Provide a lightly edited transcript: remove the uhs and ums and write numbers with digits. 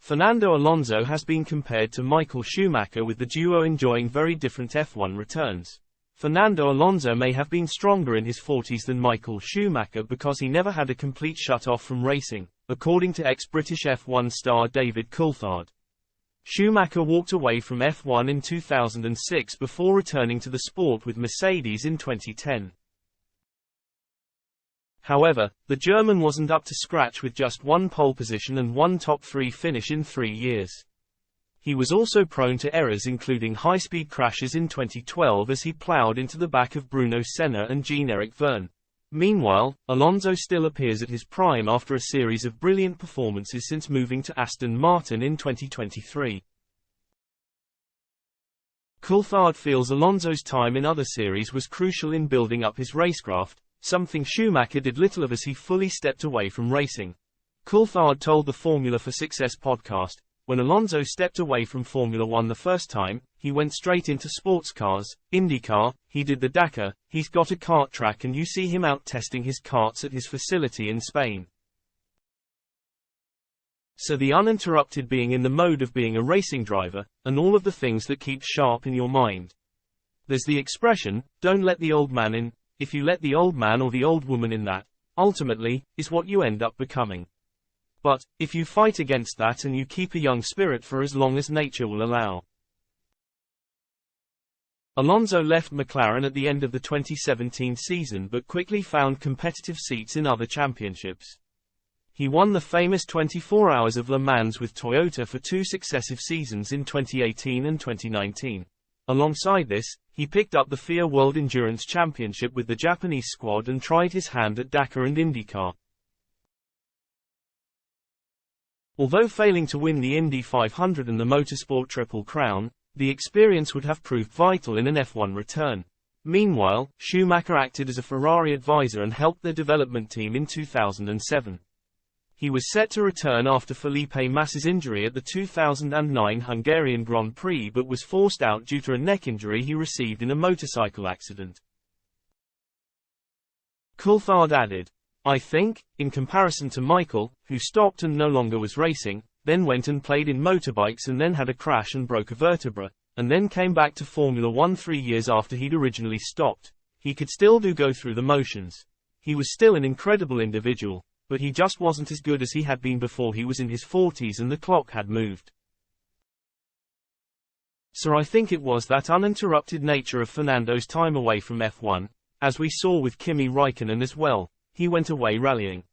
Fernando Alonso has been compared to Michael Schumacher, with the duo enjoying very different F1 returns. Fernando Alonso may have been stronger in his 40s than Michael Schumacher because he never had a complete shut-off from racing, according to ex-British F1 star David Coulthard. Schumacher walked away from F1 in 2006 before returning to the sport with Mercedes in 2010. However, the German wasn't up to scratch with just one pole position and one top-3 finish in 3 years. He was also prone to errors, including high-speed crashes in 2012 as he ploughed into the back of Bruno Senna and Jean-Eric Vergne. Meanwhile, Alonso still appears at his prime after a series of brilliant performances since moving to Aston Martin in 2023. Coulthard feels Alonso's time in other series was crucial in building up his racecraft, something Schumacher did little of as he fully stepped away from racing. Coulthard told the Formula for Success podcast, "When Alonso stepped away from Formula One the first time, he went straight into sports cars, IndyCar, he did the Dakar, he's got a kart track and you see him out testing his karts at his facility in Spain." So the uninterrupted being in the mode of being a racing driver, and all of the things that keep sharp in your mind. There's the expression, "Don't let the old man in." If you let the old man or the old woman in, that, ultimately, is what you end up becoming. But, if you fight against that and you keep a young spirit for as long as nature will allow. Alonso left McLaren at the end of the 2017 season but quickly found competitive seats in other championships. He won the famous 24 Hours of Le Mans with Toyota for 2 successive seasons in 2018 and 2019. Alongside this, he picked up the FIA World Endurance Championship with the Japanese squad and tried his hand at Dakar and IndyCar. Although failing to win the Indy 500 and the Motorsport Triple Crown, the experience would have proved vital in an F1 return. Meanwhile, Schumacher acted as a Ferrari advisor and helped their development team in 2007. He was set to return after Felipe Massa's injury at the 2009 Hungarian Grand Prix but was forced out due to a neck injury he received in a motorcycle accident. Coulthard added, "I think, in comparison to Michael, who stopped and no longer was racing, then went and played in motorbikes and then had a crash and broke a vertebra, and then came back to Formula One 3 years after he'd originally stopped, he could still go through the motions. He was still an incredible individual, but he just wasn't as good as he had been before he was in his 40s and the clock had moved." So I think it was that uninterrupted nature of Fernando's time away from F1, as we saw with Kimi Räikkönen as well. He went away rallying.